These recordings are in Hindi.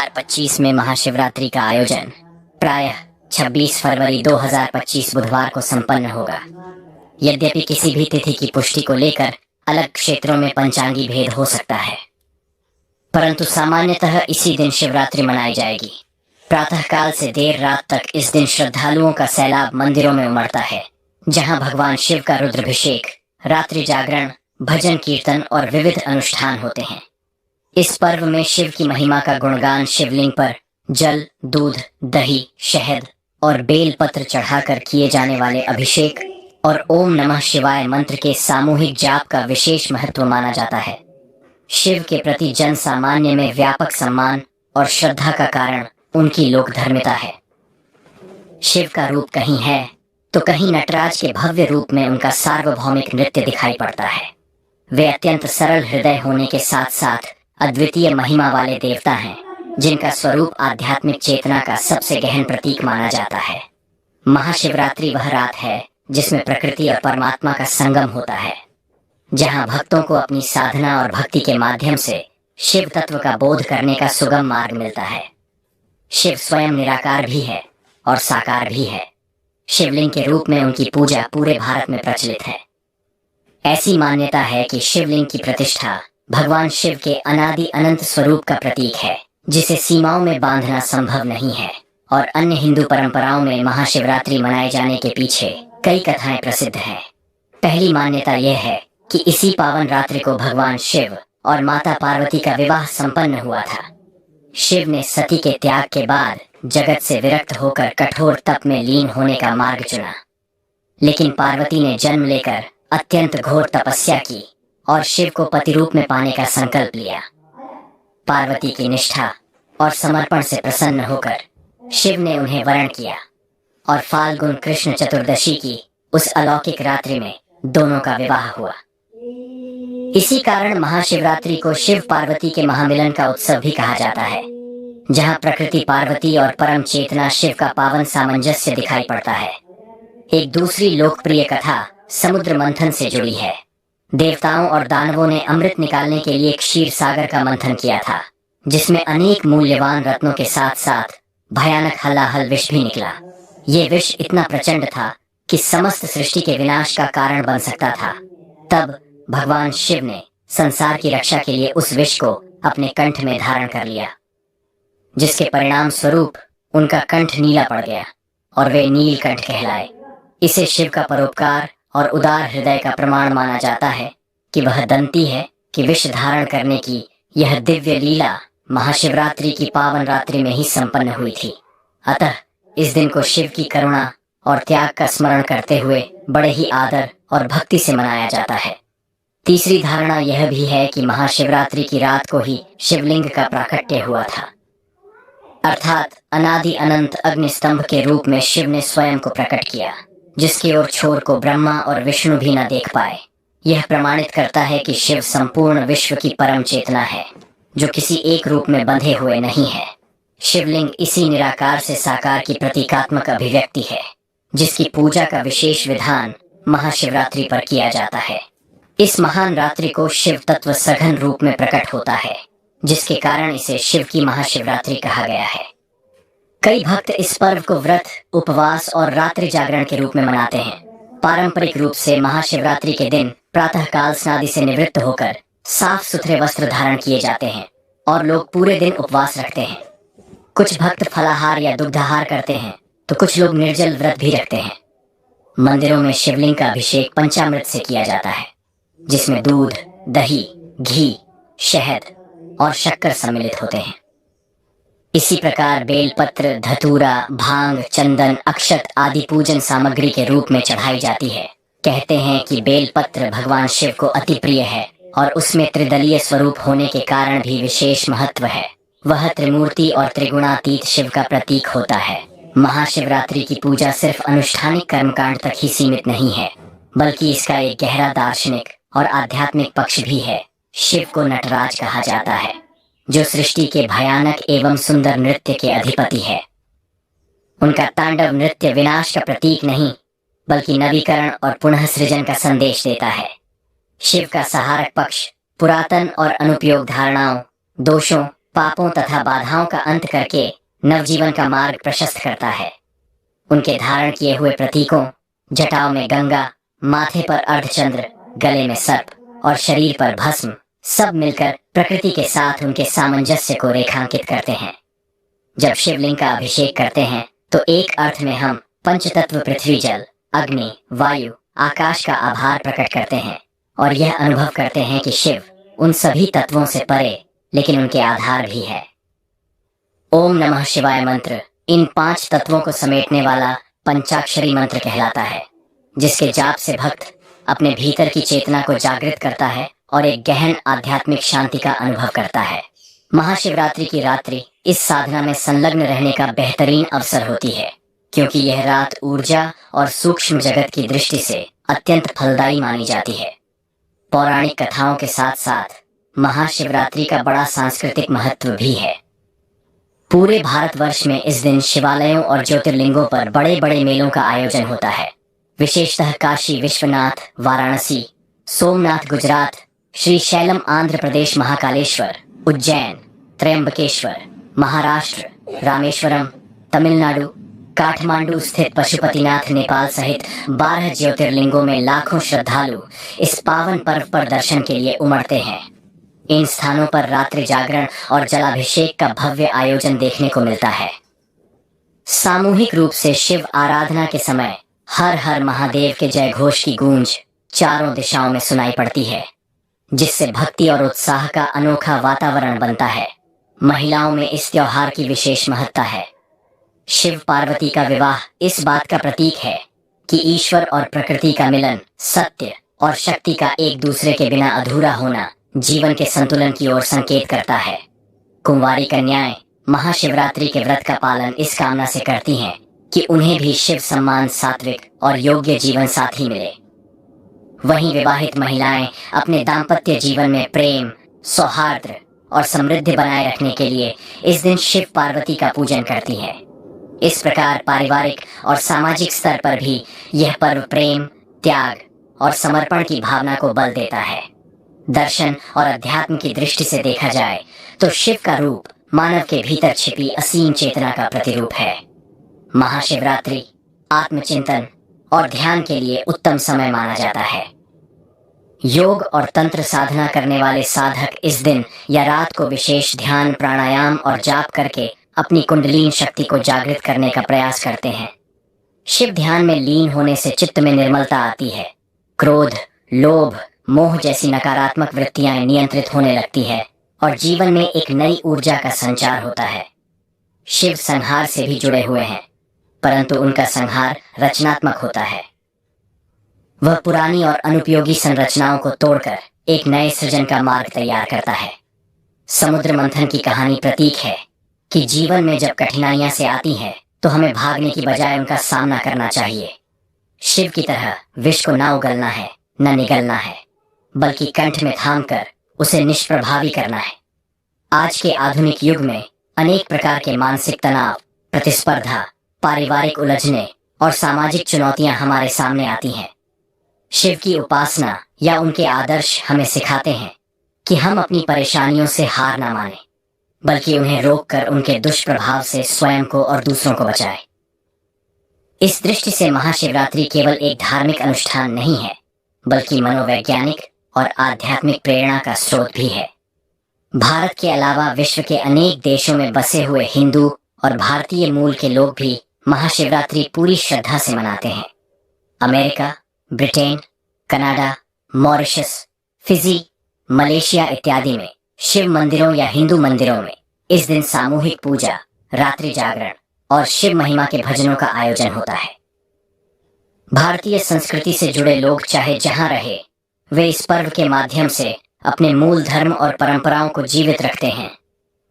2025 में महाशिवरात्रि का आयोजन प्रायः 26 फरवरी 2025 बुधवार को संपन्न होगा। यद्यपि किसी भी तिथि की पुष्टि को लेकर अलग क्षेत्रों में पंचांगी भेद हो सकता है, परंतु सामान्यतः इसी दिन शिवरात्रि मनाई जाएगी। प्रातःकाल से देर रात तक इस दिन श्रद्धालुओं का सैलाब मंदिरों में उमड़ता है, जहां भगवान शिव का रुद्राभिषेक, रात्रि जागरण, भजन कीर्तन और विविध अनुष्ठान होते हैं। इस पर्व में शिव की महिमा का गुणगान शिवलिंग पर जल, दूध, दही, शहद और बेल पत्र चढ़ाकर किए जाने वाले अभिषेक और ओम नमः शिवाय मंत्र के सामूहिक जाप का विशेष महत्व माना जाता है। शिव के प्रति जन सामान्य में व्यापक सम्मान और श्रद्धा का कारण उनकी लोकधर्मिता है। शिव का रूप कहीं है तो कहीं नटराज के भव्य रूप में उनका सार्वभौमिक नृत्य दिखाई पड़ता है। वे अत्यंत सरल हृदय होने के साथ साथ अद्वितीय महिमा वाले देवता हैं, जिनका स्वरूप आध्यात्मिक चेतना का सबसे गहन प्रतीक माना जाता है। महाशिवरात्रि वह रात है जिसमें प्रकृति और परमात्मा का संगम होता है, जहां भक्तों को अपनी साधना और भक्ति के माध्यम से शिव तत्व का बोध करने का सुगम मार्ग मिलता है। शिव स्वयं निराकार भी है और साकार भी है। शिवलिंग के रूप में उनकी पूजा पूरे भारत में प्रचलित है। ऐसी मान्यता है कि शिवलिंग की प्रतिष्ठा भगवान शिव के अनादि अनंत स्वरूप का प्रतीक है, जिसे सीमाओं में बांधना संभव नहीं है। और अन्य हिंदू परंपराओं में महाशिवरात्रि मनाए जाने के पीछे कई कथाएं प्रसिद्ध हैं। पहली मान्यता यह है कि इसी पावन रात्रि को भगवान शिव और माता पार्वती का विवाह संपन्न हुआ था। शिव ने सती के त्याग के बाद जगत से विरक्त होकर कठोर तप में लीन होने का मार्ग चुना, लेकिन पार्वती ने जन्म लेकर अत्यंत घोर तपस्या की और शिव को पति रूप में पाने का संकल्प लिया। पार्वती की निष्ठा और समर्पण से प्रसन्न होकर शिव ने उन्हें वरण किया और फाल्गुन कृष्ण चतुर्दशी की उस अलौकिक रात्रि में दोनों का विवाह हुआ। इसी कारण महाशिवरात्रि को शिव पार्वती के महामिलन का उत्सव भी कहा जाता है, जहां प्रकृति पार्वती और परम चेतना शिव का पावन सामंजस्य दिखाई पड़ता है। एक दूसरी लोकप्रिय कथा समुद्र मंथन से जुड़ी है। देवताओं और दानवों ने अमृत निकालने के लिए क्षीर सागर का मंथन किया था, जिसमें अनेक मूल्यवान रत्नों के साथ साथ भयानक हलाहल विष भी निकला। ये विष इतना प्रचंड था कि समस्त सृष्टि के विनाश का कारण बन सकता था। तब भगवान शिव ने संसार की रक्षा के लिए उस विष को अपने कंठ में धारण कर लिया, जिसके परिणाम स्वरूप उनका कंठ नीला पड़ गया और वे नीलकंठ कहलाए। इसे शिव का परोपकार और उदार हृदय का प्रमाण माना जाता है कि वह दंती है कि विष धारण करने की यह दिव्य लीला महाशिवरात्रि की पावन रात्रि में ही संपन्न हुई थी। अतः इस दिन को शिव की करुणा और त्याग का स्मरण करते हुए बड़े ही आदर और भक्ति से मनाया जाता है। तीसरी धारणा यह भी है कि महाशिवरात्रि की रात को ही शिवलिंग का प्राकट्य हुआ था, अर्थात अनादि अनंत अग्निस्तंभ के रूप में शिव ने स्वयं को प्रकट किया, जिसकी ओर छोर को ब्रह्मा और विष्णु भी न देख पाए। यह प्रमाणित करता है कि शिव संपूर्ण विश्व की परम चेतना है, जो किसी एक रूप में बंधे हुए नहीं है। शिवलिंग इसी निराकार से साकार की प्रतीकात्मक अभिव्यक्ति है, जिसकी पूजा का विशेष विधान महाशिवरात्रि पर किया जाता है। इस महान रात्रि को शिव तत्व सघन रूप में प्रकट होता है, जिसके कारण इसे शिव की महाशिवरात्रि कहा गया है। कई भक्त इस पर्व को व्रत, उपवास और रात्रि जागरण के रूप में मनाते हैं। पारंपरिक रूप से महाशिवरात्रि के दिन प्रातःकाल स्नादि से निवृत्त होकर साफ सुथरे वस्त्र धारण किए जाते हैं और लोग पूरे दिन उपवास रखते हैं। कुछ भक्त फलाहार या दुग्धाहार करते हैं तो कुछ लोग निर्जल व्रत भी रखते हैं। मंदिरों में शिवलिंग का अभिषेक पंचामृत से किया जाता है, जिसमें दूध, दही, घी, शहद और शक्कर सम्मिलित होते हैं। इसी प्रकार बेलपत्र, धतूरा, भांग, चंदन, अक्षत आदि पूजन सामग्री के रूप में चढ़ाई जाती है। कहते हैं कि बेलपत्र भगवान शिव को अति प्रिय है और उसमें त्रिदलीय स्वरूप होने के कारण भी विशेष महत्व है। वह त्रिमूर्ति और त्रिगुणातीत शिव का प्रतीक होता है। महाशिवरात्रि की पूजा सिर्फ अनुष्ठानिक कर्मकांड तक ही सीमित नहीं है, बल्कि इसका एक गहरा दार्शनिक और आध्यात्मिक पक्ष भी है। शिव को नटराज कहा जाता है, जो सृष्टि के भयानक एवं सुंदर नृत्य के अधिपति है। उनका तांडव नृत्य विनाश का प्रतीक नहीं, बल्कि नवीकरण और पुनः सृजन का संदेश देता है। शिव का सहारक पक्ष पुरातन और अनुपयोग धारणाओं, दोषों पापों तथा बाधाओं का अंत करके नवजीवन का मार्ग प्रशस्त करता है। उनके धारण किए हुए प्रतीकों, जटाओं में गंगा, माथे पर अर्धचंद्र, गले में सर्प और शरीर पर भस्म, सब मिलकर प्रकृति के साथ उनके सामंजस्य को रेखांकित करते हैं। जब शिवलिंग का अभिषेक करते हैं तो एक अर्थ में हम पंचतत्व पृथ्वी, जल, अग्नि, वायु, आकाश का आभार प्रकट करते हैं और यह अनुभव करते हैं कि शिव उन सभी तत्वों से परे लेकिन उनके आधार भी है। ओम नमः शिवाय मंत्र इन 5 तत्वों को समेटने वाला पंचाक्षरी मंत्र कहलाता है, जिसके जाप से भक्त अपने भीतर की चेतना को जागृत करता है और एक गहन आध्यात्मिक शांति का अनुभव करता है। महाशिवरात्रि की रात्रि इस साधना में संलग्न रहने का बेहतरीन अवसर होती है, क्योंकि यह रात ऊर्जा और सूक्ष्म जगत की दृष्टि से अत्यंत फलदायी मानी जाती है। पौराणिक कथाओं के साथ साथ महाशिवरात्रि का बड़ा सांस्कृतिक महत्व भी है। पूरे भारतवर्ष में इस दिन शिवालयों और ज्योतिर्लिंगों पर बड़े बड़े मेलों का आयोजन होता है। विशेषतः काशी विश्वनाथ, वाराणसी, सोमनाथ गुजरात, श्री शैलम आंध्र प्रदेश, महाकालेश्वर, उज्जैन, त्र्यंबकेश्वर, महाराष्ट्र, रामेश्वरम, तमिलनाडु, काठमांडू स्थित पशुपतिनाथ नेपाल सहित 12 ज्योतिर्लिंगों में लाखों श्रद्धालु इस पावन पर्व पर दर्शन के लिए उमड़ते हैं। इन स्थानों पर रात्रि जागरण और जलाभिषेक का भव्य आयोजन देखने को मिलता है। सामूहिक रूप से शिव आराधना के समय हर हर महादेव के जय घोष की गूंज चारों दिशाओं में सुनाई पड़ती है, जिससे भक्ति और उत्साह का अनोखा वातावरण बनता है। महिलाओं में इस त्योहार की विशेष महत्ता है। शिव पार्वती का विवाह इस बात का प्रतीक है कि ईश्वर और प्रकृति का मिलन, सत्य और शक्ति का एक दूसरे के बिना अधूरा होना जीवन के संतुलन की ओर संकेत करता है। कुंवारी कन्याएं महाशिवरात्रि के व्रत का पालन इस कामना से करती हैं कि उन्हें भी शिव सम्मान, सात्विक और योग्य जीवन साथी मिले। वहीं विवाहित महिलाएं अपने दाम्पत्य जीवन में प्रेम, सौहार्द और समृद्धि बनाए रखने के लिए इस दिन शिव पार्वती का पूजन करती हैं। इस प्रकार पारिवारिक और सामाजिक स्तर पर भी यह पर्व प्रेम, त्याग और समर्पण की भावना को बल देता है। दर्शन और अध्यात्म की दृष्टि से देखा जाए तो शिव का रूप मानव के भीतर छिपी असीम चेतना का प्रतिरूप है। महाशिवरात्रि आत्मचिंतन और ध्यान के लिए उत्तम समय माना जाता है। योग और तंत्र साधना करने वाले साधक इस दिन या रात को विशेष ध्यान, प्राणायाम और जाप करके अपनी कुंडलीन शक्ति को जागृत करने का प्रयास करते हैं। शिव ध्यान में लीन होने से चित्त में निर्मलता आती है। क्रोध, लोभ, मोह जैसी नकारात्मक वृत्तियां नियंत्रित होने लगती है और जीवन में एक नई ऊर्जा का संचार होता है। शिव संहार से भी जुड़े हुए हैं, परंतु उनका संहार रचनात्मक होता है। वह पुरानी और अनुपयोगी संरचनाओं को तोड़कर एक नए सृजन का मार्ग तैयार करता है। समुद्र मंथन की कहानी प्रतीक है कि जीवन में जब कठिनाइयां से आती हैं तो हमें भागने की बजाय उनका सामना करना चाहिए। शिव की तरह विष को न उगलना है, न निगलना है, बल्कि कंठ में थामकर उसे निष्प्रभावी करना है। आज के आधुनिक युग में अनेक प्रकार के मानसिक तनाव, प्रतिस्पर्धा, पारिवारिक उलझने और सामाजिक चुनौतियां हमारे सामने आती हैं। शिव की उपासना या उनके आदर्श हमें सिखाते हैं कि हम अपनी परेशानियों से हार ना मानें, बल्कि उन्हें रोककर उनके दुष्प्रभाव से स्वयं को और दूसरों को बचाएं। इस दृष्टि से महाशिवरात्रि केवल एक धार्मिक अनुष्ठान नहीं है, बल्कि मनोवैज्ञानिक और आध्यात्मिक प्रेरणा का स्रोत भी है। भारत के अलावा विश्व के अनेक देशों में बसे हुए हिंदू और भारतीय मूल के लोग भी महाशिवरात्रि पूरी श्रद्धा से मनाते हैं। America, Britain, Canada, Mauritius, Fiji, Malaysia इत्यादि में शिव मंदिरों या हिंदू मंदिरों में इस दिन सामूहिक पूजा, रात्रि जागरण और शिव महिमा के भजनों का आयोजन होता है। भारतीय संस्कृति से जुड़े लोग चाहे जहां रहे, वे इस पर्व के माध्यम से अपने मूल धर्म और परंपराओं को जीवित रखते हैं।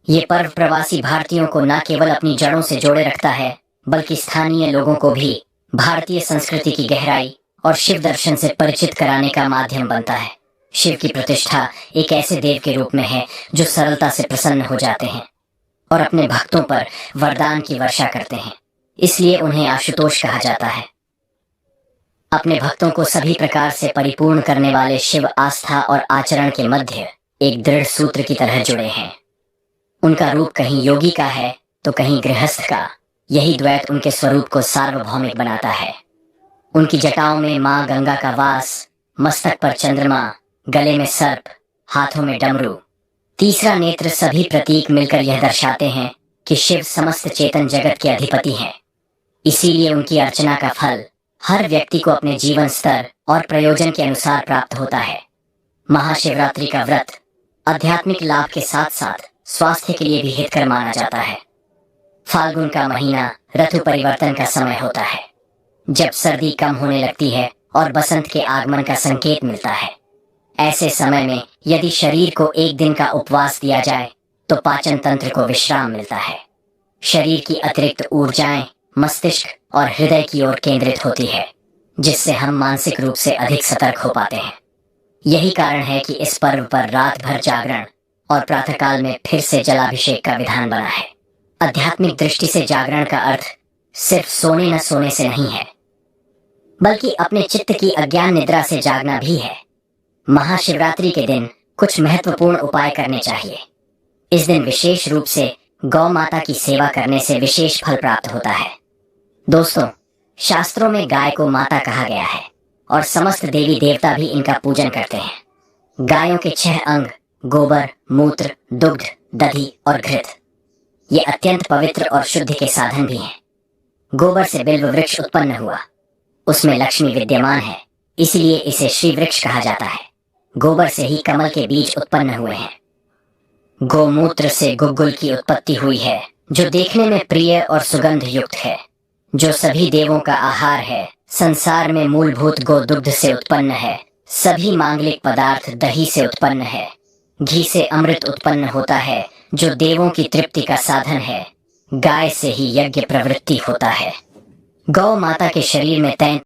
ये पर्व प्रवासी भारतीयों को न केवल अपनी जड़ों से जोड़े रखता है, बल्कि स्थानीय लोगों को भी भारतीय संस्कृति की गहराई और शिव दर्शन से परिचित कराने का माध्यम बनता है। शिव की प्रतिष्ठा एक ऐसे देव के रूप में है जो सरलता से प्रसन्न हो जाते हैं और अपने भक्तों पर वरदान की वर्षा करते हैं, इसलिए उन्हें आशुतोष कहा जाता है। अपने भक्तों को सभी प्रकार से परिपूर्ण करने वाले शिव आस्था और आचरण के मध्य एक दृढ़ सूत्र की तरह जुड़े हैं। उनका रूप कहीं योगी का है तो कहीं गृहस्थ का। यही द्वैत उनके स्वरूप को सार्वभौमिक बनाता है। उनकी जटाओं में माँ गंगा का वास, मस्तक पर चंद्रमा, गले में सर्प, हाथों में डमरू। तीसरा नेत्र सभी प्रतीक मिलकर यह दर्शाते हैं कि शिव समस्त चेतन जगत के अधिपति हैं। इसीलिए उनकी अर्चना का फल हर व्यक्ति को अपने जीवन स्तर और प्रयोजन के अनुसार प्राप्त होता है। महाशिवरात्रि का व्रत आध्यात्मिक लाभ के साथ साथ स्वास्थ्य के लिए भी हितकर माना जाता है। फाल्गुन का महीना ऋतु परिवर्तन का समय होता है, जब सर्दी कम होने लगती है और बसंत के आगमन का संकेत मिलता है। ऐसे समय में यदि शरीर को एक दिन का उपवास दिया जाए तो पाचन तंत्र को विश्राम मिलता है। शरीर की अतिरिक्त ऊर्जाएं मस्तिष्क और हृदय की ओर केंद्रित होती है, जिससे हम मानसिक रूप से अधिक सतर्क हो पाते हैं। यही कारण है कि इस पर्व पर रात भर जागरण और प्रातःकाल में फिर से जलाभिषेक का विधान बना है। आध्यात्मिक दृष्टि से जागरण का अर्थ सिर्फ सोने न सोने से नहीं है, बल्कि अपने चित्त की अज्ञान निद्रा से जागना भी है। महाशिवरात्रि के दिन कुछ महत्वपूर्ण उपाय करने चाहिए। इस दिन विशेष रूप से गौ माता की सेवा करने से विशेष फल प्राप्त होता है। दोस्तों, शास्त्रों में गाय को माता कहा गया है और समस्त देवी देवता भी इनका पूजन करते हैं। गायों के 6 अंग गोबर, मूत्र, दुग्ध, दधी और घृत, ये अत्यंत पवित्र और शुद्धि के साधन भी हैं। गोबर से बिल्व वृक्ष उत्पन्न हुआ, उसमें लक्ष्मी विद्यमान है, इसलिए इसे श्री वृक्ष कहा जाता है। गोबर से ही कमल के बीज उत्पन्न हुए हैं। गोमूत्र से गुग्गुल की उत्पत्ति हुई है, जो देखने में प्रिय और सुगंध युक्त है, जो सभी देवों का आहार है। संसार में मूलभूत गोदुग्ध से उत्पन्न है। सभी मांगलिक पदार्थ दही से उत्पन्न है। घी से अमृत उत्पन्न होता है, जो देवों की तृप्ति का साधन है। गाय से ही यज्ञ प्रवृत्ति होता है। गौ माता के शरीर में 33